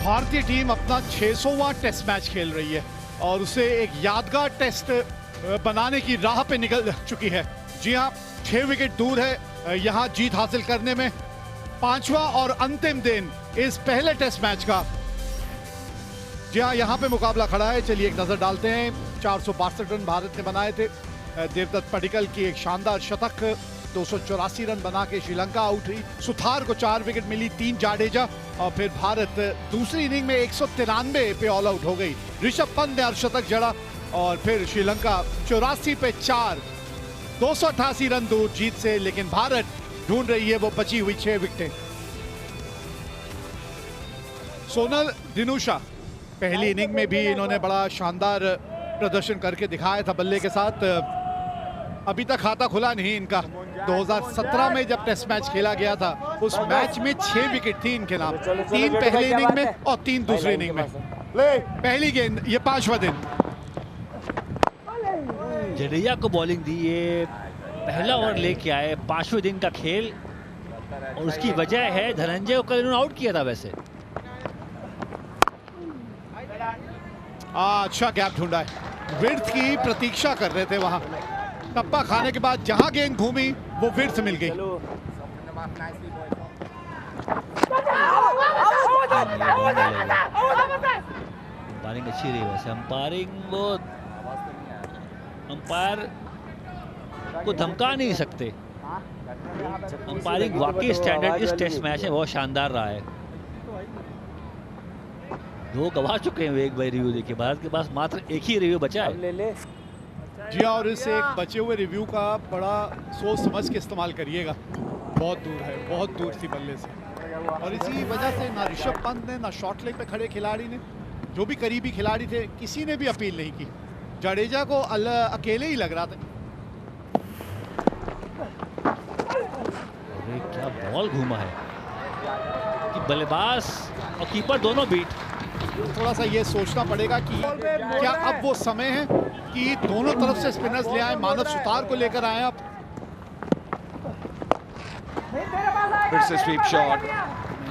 भारतीय टीम अपना 600वां test match खेल रही है और उसे एक यादगार टेस्ट बनाने की राह पे निकल चुकी है। जी हाँ, 6 विकेट दूर है यहाँ जीत हासिल करने में। 5वां और अंतिम दिन इस पहले टेस्ट मैच का। जी हाँ, यहाँ पे मुकाबला खड़ा है। चलिए एक नजर डालते हैं। 462 रन भारत ने बनाए थे। देवदत्त पडिक्कल की एक शानदार शतक, 284 रन बना के श्रीलंका आउट हुई। सुथार को 4 विकेट मिली, 3 जाडेजा, और फिर भारत दूसरी इनिंग में 193 पे ऑल आउट हो गई। ऋषभ पंत ने अर्धशतक जड़ा और फिर श्रीलंका 84 पे 4, 288 रन दूर जीत से। लेकिन भारत ढूंढ रही है वो बची हुई 6 विकेटें। सोनल दिनुशा पहली इनिंग में भी इन्होंने बड़ा शानदार प्रदर्शन करके दिखाया था बल्ले के साथ। अभी तक खाता खुला नहीं इनका। 2017 में जब टेस्ट मैच खेला गया था उस मैच में 6 विकेट थी इनके नाम, 3 पहली इनिंग में और 3 दूसरी इनिंग में। पहली गेंद, ये 5वां दिन। जडेजा को बॉलिंग दी, ये पहला ओवर लेके आए। 5वें दिन का खेल और उसकी वजह है धनंजय को कल इन्होंने आउट किया था। वैसे अच्छा गैप ढूंढा है। विर्थ की प्रतीक्षा कर रहे थे वहां। टप्पा खाने के बाद जहां गेंद घूमी वो विर्थ मिल गई। अंपायरिंग अच्छी रही वैसे। अंपायर को धमका नहीं सकते। अंपायरिंग वाकई स्टैंडर्ड इस टेस्ट मैच में बहुत शानदार रहा है। 2 गवा चुके हैं एक बार रिव्यू देखिए। भारत के पास मात्र एक ही रिव्यू बचा है। जी हाँ, और इस एक बचे हुए रिव्यू का बड़ा सोच समझ के इस्तेमाल करिएगा। बहुत दूर है, बहुत दूर थी बल्ले से, और इसी वजह से ना ऋषभ पंत ने ना शॉर्ट लेग पे खड़े खिलाड़ी ने, जो भी करीबी खिलाड़ी थे, किसी ने भी अपील नहीं की। जडेजा को अकेले ही लग रहा था। अरे क्या बॉल घूमा है कि बल्लेबाज और कीपर दोनों बीट। थोड़ा सा ये सोचना पड़ेगा कि क्या अब वो समय है कि दोनों तरफ से स्पिनर्स ले आए। मानव सुतार को लेकर आए आप। फिर से स्वीप शॉट।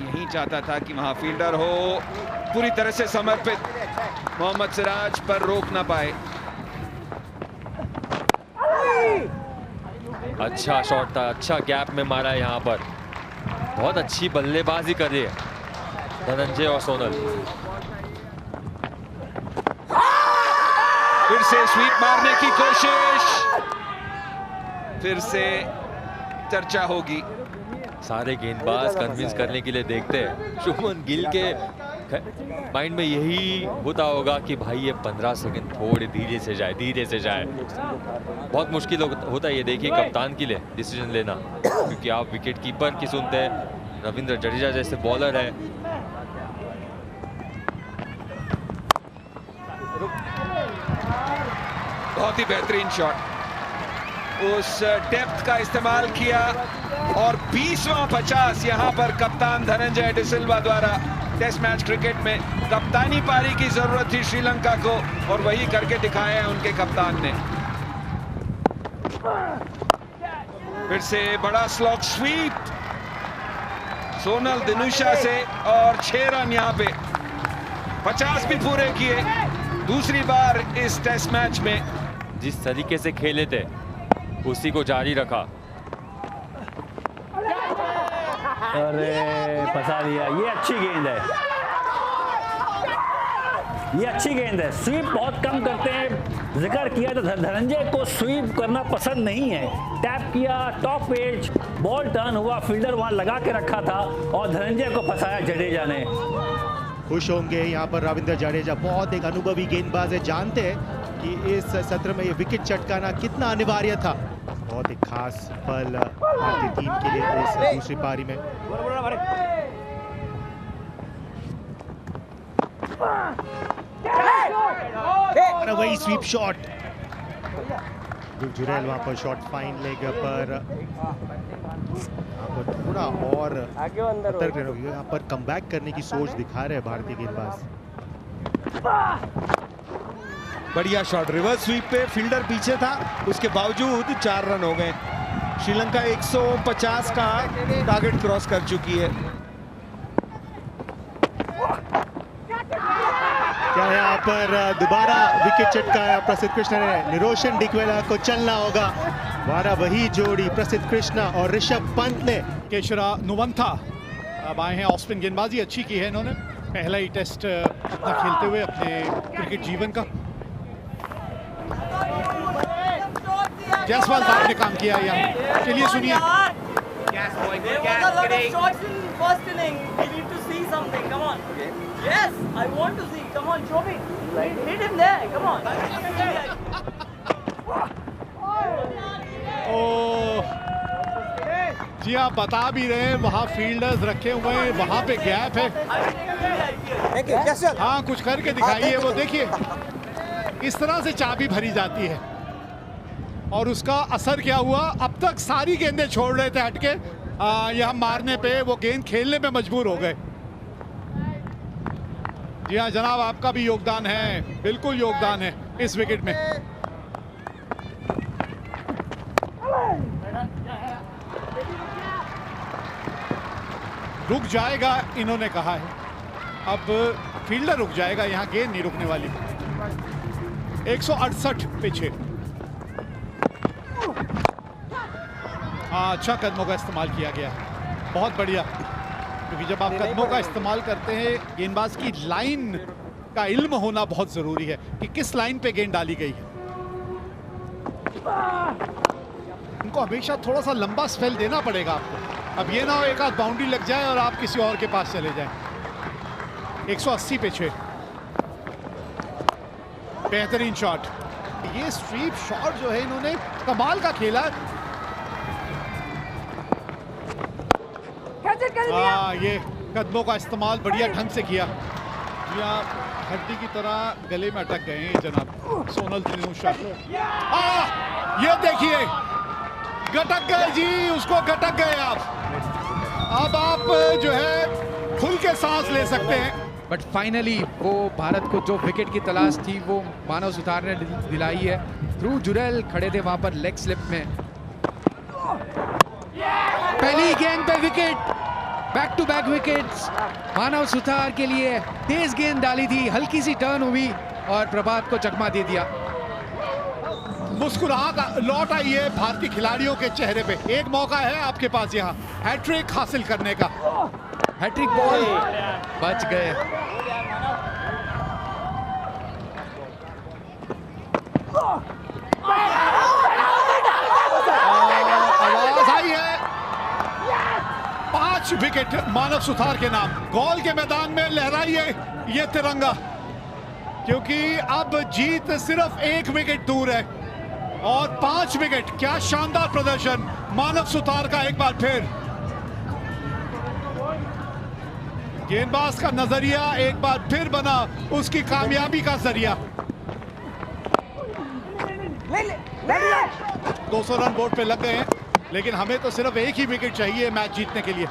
यही चाहता था कि वहां फील्डर हो, पूरी तरह से समर्पित। मोहम्मद सिराज पर रोक ना पाए। अच्छा शॉट था, अच्छा गैप में मारा है। यहाँ पर बहुत अच्छी बल्लेबाजी कर रही है धनंजय और सोनल। फिर से स्वीप मारने की कोशिश, फिर से चर्चा होगी। सारे गेंदबाज कन्विंस करने के लिए देखते हैं। शुभमन गिल के माइंड में यही होता होगा कि भाई ये 15 सेकंड थोड़े धीरे से जाए, धीरे से जाए। बहुत मुश्किल होता है ये देखिए कप्तान के लिए डिसीजन लेना, क्योंकि आप विकेट कीपर की सुनते हैं। रविंद्र जडेजा जैसे बॉलर है। बहुत ही बेहतरीन शॉट, उस डेप्थ का इस्तेमाल किया और 20वां 50 यहां पर कप्तान धनंजय डिसिल्वा द्वारा। टेस्ट मैच क्रिकेट में कप्तानी पारी की जरूरत थी श्रीलंका को और वही करके दिखाया है उनके कप्तान ने। फिर से बड़ा स्लॉग स्वीप सोनल दिनुशा से और 6 रन यहां पे। 50 भी पूरे किए दूसरी बार इस टेस्ट मैच में। जिस तरीके से खेले थे उसी को जारी रखा। अरे फंसा दिया। ये अच्छी गेंद है, ये अच्छी गेंद है। स्वीप बहुत कम करते हैं। जिक्र किया तो धनंजय को स्वीप करना पसंद नहीं है। टैप किया, टॉप एज, बॉल टर्न हुआ, फील्डर वहां लगा के रखा था और धनंजय को फंसाया जडेजा ने। खुश होंगे यहाँ पर रविंद्र जडेजा। बहुत एक अनुभवी गेंदबाज है, जानते हैं कि इस सत्र में ये विकेट चटकाना कितना अनिवार्य था। बहुत एक खास पल भारतीय टीम के लिए इस दूसरी पारी में। वही स्वीप शॉट, जुरेल वहां पर शॉट फाइन लेग पर थोड़ा और सतर्क रहना होगा। यहाँ पर कमबैक करने की सोच दिखा रहे हैं भारतीय गेंदबाज। बढ़िया शॉट, रिवर्स स्वीप पे फील्डर पीछे था, उसके बावजूद 4 रन हो गए। श्रीलंका 150 का टारगेट क्रॉस कर चुकी है। यहाँ पर दोबारा विकेट चटकाया प्रसिद्ध कृष्णा ने। निरोशन डिक्वेला को चलना होगा। दोबारा वही जोड़ी प्रसिद्ध कृष्णा और ऋषभ पंत ने। केशरा नुवंथा अब आए हैं। ऑफ स्पिन गेंदबाजी अच्छी की है इन्होंने, पहला ही टेस्ट अपना खेलते हुए अपने क्रिकेट जीवन का। जायसवाल साहब ने काम किया यहाँ, चलिए सुनिए। First inning, we need to see something. Come on. Okay. Yes, I want to see. Come on, show me. Hit him there. Come on. ओह, जी आप बता भी रहे हैं वहाँ फील्डर्स रखे हुए हैं, वहाँ पे गैप है। हाँ कुछ करके दिखाइए। वो देखिए इस तरह से चाबी भरी जाती है और उसका असर क्या हुआ। अब तक सारी गेंदें छोड़ रहे थे हटके, यहाँ मारने पे वो गेंद खेलने में मजबूर हो गए। जी हाँ जनाब, आपका भी योगदान है, बिल्कुल योगदान है इस विकेट में। रुक जाएगा इन्होंने कहा है, अब फील्डर रुक जाएगा, यहाँ गेंद नहीं रुकने वाली। 168 पिच है। हाँ अच्छा कदमों का इस्तेमाल किया गया है, बहुत बढ़िया। क्योंकि जब आप कदमों का इस्तेमाल करते हैं, गेंदबाज की लाइन का इल्म होना बहुत जरूरी है कि किस लाइन पे गेंद डाली गई है। उनको हमेशा थोड़ा सा लंबा स्पेल देना पड़ेगा आपको। अब ये ना हो एक आध बाउंड्री लग जाए और आप किसी और के पास चले जाएं। 180 पे 6, बेहतरीन शॉट। ये स्वीप शॉट जो है इन्होंने कमाल का खेला। ये कदमों का इस्तेमाल बढ़िया ढंग से किया। हड्डी की तरह गले में अटक गए हैं जनाब सोनल तिनुशा। ये देखिए गटक गए जी, उसको गटक गए आप। अब आप जो है खुल के सांस ले सकते हैं। बट फाइनली वो भारत को जो विकेट की तलाश थी वो मानव सुतार ने दिलाई है। ध्रुव जुरैल खड़े थे वहां पर लेग स्लिप में। पहली गेंद पे wicket, back to back wickets Manav Sutar के लिए। तेज गेंद डाली थी, हल्की सी टर्न हुई और प्रभात को चकमा दे दिया। मुस्कुराहट लौट आई है भारतीय खिलाड़ियों के चेहरे पे। एक मौका है आपके पास यहाँ हैट्रिक हासिल करने का। हैट्रिक बॉल बच गए। आवाज आई है 5 विकेट मानव सुतार के नाम। गोल के मैदान में लहराइए ये तिरंगा, क्योंकि अब जीत सिर्फ 1 विकेट दूर है और 5 विकेट। क्या शानदार प्रदर्शन मानव सुतार का। एक बार फिर गेंदबाज का नजरिया एक बार फिर बना उसकी कामयाबी का जरिया। 200 रन बोर्ड पे लग गए हैं, लेकिन हमें तो सिर्फ 1 ही विकेट चाहिए मैच जीतने के लिए।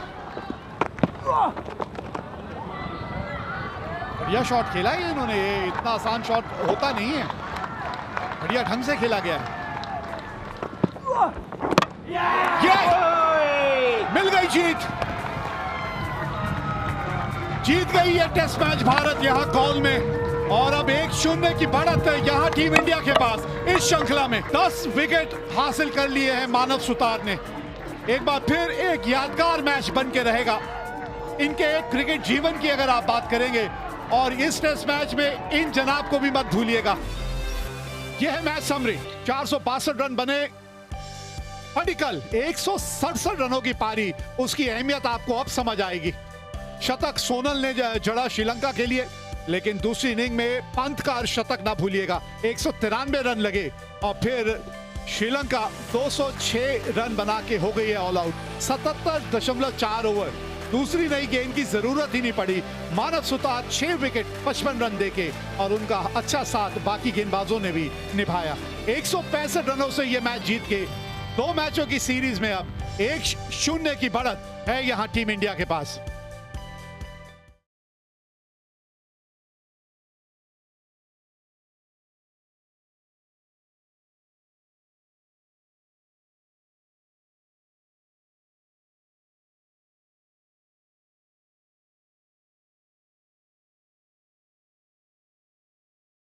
बढ़िया शॉट खेला है इन्होंने, ये इतना आसान शॉट होता नहीं है, बढ़िया ढंग से खेला गया है। ये मिल गई जीत, जीत गई है टेस्ट मैच भारत यहाँ कॉल में। और अब 1-0 की बढ़त है यहाँ टीम इंडिया के पास। इस श्रृंखला में 10 विकेट हासिल कर लिए हैं मानव सुतार ने। एक बार फिर एक यादगार मैच बन के रहेगा इनके क्रिकेट जीवन की अगर आप बात करेंगे। और इस टेस्ट मैच में इन जनाब को भी मत भूलिएगा। यह है मैच समरी। 462 रन बने। पडिक्कल 167 रनों की पारी, उसकी अहमियत आपको अब समझ आएगी। शतक सोनल ने जड़ा श्रीलंका के लिए, लेकिन दूसरी इनिंग में पंत का शतक ना भूलिएगा। 193 रन लगे और फिर श्रीलंका 206 रन बना के हो गई है ऑल आउट। 77.4 ओवर, दूसरी नई गेंद की जरूरत ही नहीं पड़ी। मानव सुतार 6 विकेट 55 रन देके और उनका अच्छा साथ बाकी गेंदबाजों ने भी निभाया। 165 रनों से ये मैच जीत के 2 मैचों की सीरीज में अब 1-0 की बढ़त है यहाँ टीम इंडिया के पास।